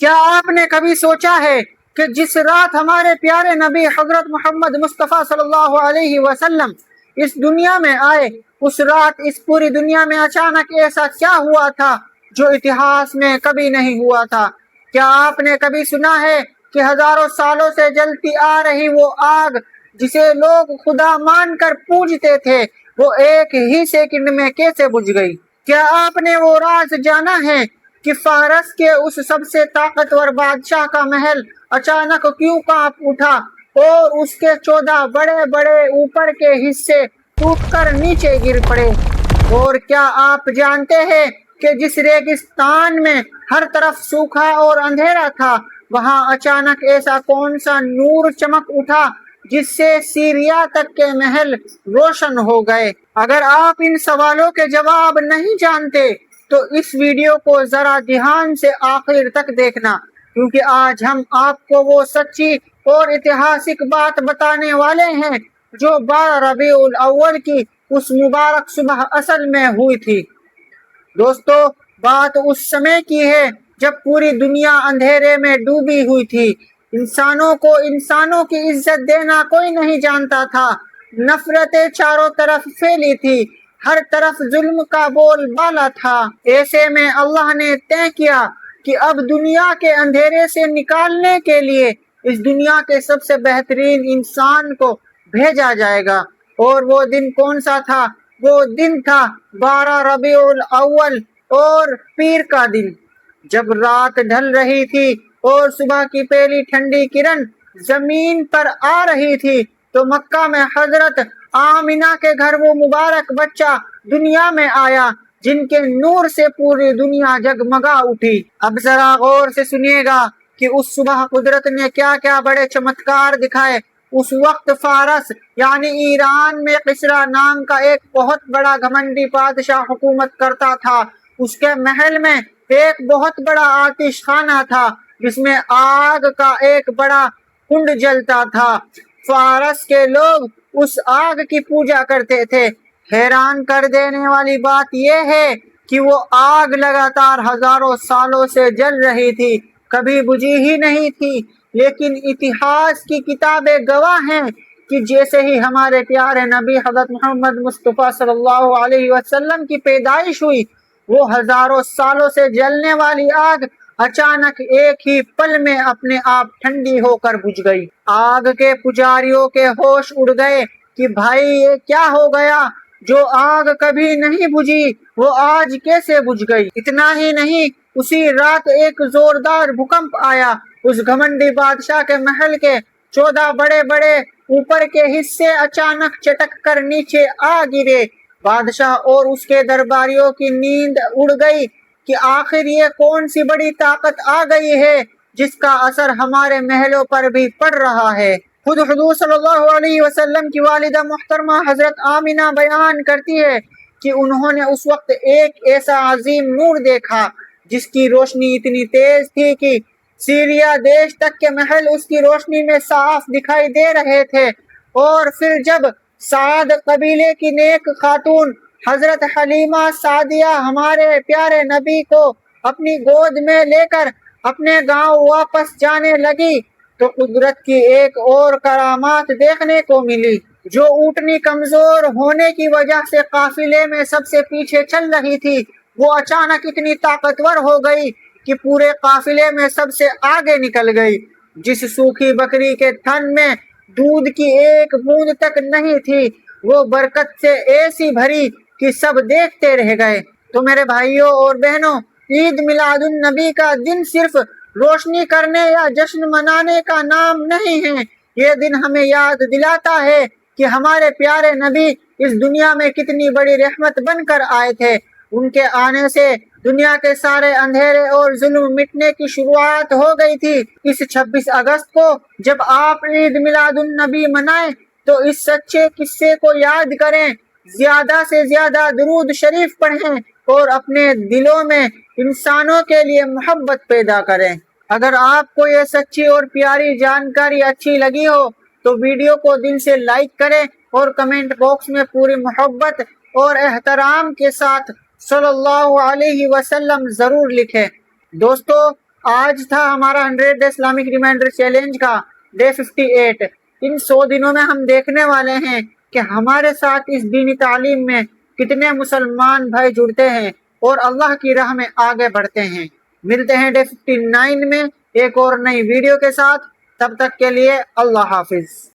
کیا آپ نے کبھی سوچا ہے کہ جس رات ہمارے پیارے نبی حضرت محمد مصطفیٰ صلی اللہ علیہ وسلم اس دنیا میں آئے، اس رات اس پوری دنیا میں اچانک ایسا کیا ہوا تھا جو اتہاس میں کبھی نہیں ہوا تھا؟ کیا آپ نے کبھی سنا ہے کہ ہزاروں سالوں سے جلتی آ رہی وہ آگ جسے لوگ خدا مان کر پوجتے تھے، وہ ایک ہی سیکنڈ میں کیسے بجھ گئی؟ کیا آپ نے وہ راز جانا ہے کہ فارس کے اس سب سے طاقتور بادشاہ کا محل اچانک کیوں کانپ اٹھا اور اس کے 14 بڑے بڑے اوپر کے حصے ٹوٹ کر نیچے گر پڑے؟ اور کیا آپ جانتے ہیں کہ جس ریگستان میں ہر طرف سوکھا اور اندھیرا تھا، وہاں اچانک ایسا کون سا نور چمک اٹھا جس سے سیریا تک کے محل روشن ہو گئے؟ اگر آپ ان سوالوں کے جواب نہیں جانتے تو اس ویڈیو کو ذرا دھیان سے آخر تک دیکھنا، کیونکہ آج ہم آپ کو وہ سچی اور اتہاسک بات بتانے والے ہیں جو 12 ربیع الاول کی اس مبارک صبح اصل میں ہوئی تھی۔ دوستو، بات اس سمے کی ہے جب پوری دنیا اندھیرے میں ڈوبی ہوئی تھی۔ انسانوں کو انسانوں کی عزت دینا کوئی نہیں جانتا تھا، نفرتیں چاروں طرف پھیلی تھی، ہر طرف ظلم کا بول بالا تھا۔ ایسے میں اللہ نے طے کیا کہ اب دنیا کے اندھیرے سے نکالنے کے لیے اس دنیا کے سب سے بہترین انسان کو بھیجا جائے گا۔ اور وہ دن کون سا تھا؟ وہ دن تھا 12 ربیع الاول اور پیر کا دن۔ جب رات ڈھل رہی تھی اور صبح کی پہلی ٹھنڈی کرن زمین پر آ رہی تھی تو مکہ میں حضرت آمنہ کے گھر وہ مبارک بچہ دنیا میں آیا جن کے نور سے پوری دنیا جگمگا اٹھی۔ اب ذرا غور سے سنیے گا کہ اس صبح قدرت نے کیا کیا بڑے چمتکار دکھائے۔ اس وقت فارس یعنی ایران میں کسریٰ نام کا ایک بہت بڑا گھمنڈی بادشاہ حکومت کرتا تھا۔ اس کے محل میں ایک بہت بڑا آتش خانہ تھا جس میں آگ کا ایک بڑا کنڈ جلتا تھا۔ فارس کے لوگ اس آگ کی پوجا کرتے تھے۔ حیران کر دینے والی بات یہ ہے کہ وہ آگ لگاتار ہزاروں سالوں سے جل رہی تھی، کبھی بجھی ہی نہیں تھی۔ لیکن اتہاس کی کتابیں گواہ ہیں کہ جیسے ہی ہمارے پیارے نبی حضرت محمد مصطفیٰ صلی اللہ علیہ وسلم کی پیدائش ہوئی، وہ ہزاروں سالوں سے جلنے والی آگ اچانک ایک ہی پل میں اپنے آپ ٹھنڈی ہو کر بجھ گئی۔ آگ کے پجاریوں کے ہوش اڑ گئے کہ بھائی یہ کیا ہو گیا؟ جو آگ کبھی نہیں بجھی وہ آج کیسے بجھ گئی؟ اتنا ہی نہیں، اسی رات ایک زوردار بھوکمپ آیا۔ اس گھمنڈی بادشاہ کے محل کے 14 بڑے بڑے اوپر کے حصے اچانک چٹک کر نیچے آ گرے۔ بادشاہ اور اس کے درباریوں کی نیند اڑ گئی کہ آخر یہ کون سی بڑی طاقت آ گئی ہے جس کا اثر ہمارے محلوں پر بھی پڑ رہا ہے۔ خود حضور صلی اللہ علیہ وسلم کی والدہ محترمہ حضرت آمنہ بیان کرتی ہے کہ انہوں نے اس وقت ایک ایسا عظیم نور دیکھا جس کی روشنی اتنی تیز تھی کہ سیریا دیش تک کے محل اس کی روشنی میں صاف دکھائی دے رہے تھے۔ اور پھر جب سعد قبیلے کی نیک خاتون حضرت حلیمہ سعدیہ ہمارے پیارے نبی کو اپنی گود میں لے کر اپنے گاؤں واپس جانے لگی تو قدرت کی ایک اور کرامات دیکھنے کو ملی۔ جو اونٹنی کمزور ہونے کی وجہ سے قافلے میں سب سے پیچھے چل رہی تھی، وہ اچانک اتنی طاقتور ہو گئی کہ پورے قافلے میں سب سے آگے نکل گئی۔ جس سوکھی بکری کے تھن میں دودھ کی ایک بوند تک نہیں تھی، وہ برکت سے ایسی بھری کہ سب دیکھتے رہ گئے۔ تو میرے بھائیوں اور بہنوں، عید میلاد النبی کا دن صرف روشنی کرنے یا جشن منانے کا نام نہیں ہے۔ یہ دن ہمیں یاد دلاتا ہے کہ ہمارے پیارے نبی اس دنیا میں کتنی بڑی رحمت بن کر آئے تھے۔ ان کے آنے سے دنیا کے سارے اندھیرے اور ظلم مٹنے کی شروعات ہو گئی تھی۔ اس 26 اگست کو جب آپ عید میلاد النبی منائیں تو اس سچے قصے کو یاد کریں، زیادہ سے زیادہ درود شریف پڑھیں اور اپنے دلوں میں انسانوں کے لیے محبت پیدا کریں۔ اگر آپ کو یہ سچی اور پیاری جانکاری اچھی لگی ہو تو ویڈیو کو دل سے لائک کریں اور کمنٹ باکس میں پوری محبت اور احترام کے ساتھ صلی اللہ علیہ وسلم ضرور لکھیں۔ دوستو، آج تھا ہمارا 100 ڈے اسلامک ریمائنڈر چیلنج کا ڈے 58۔ ان 100 دنوں میں ہم دیکھنے والے ہیں کہ ہمارے ساتھ اس دینی تعلیم میں کتنے مسلمان بھائی جڑتے ہیں اور اللہ کی راہ میں آگے بڑھتے ہیں۔ ملتے ہیں ڈے 59 میں ایک اور نئی ویڈیو کے ساتھ، تب تک کے لیے اللہ حافظ۔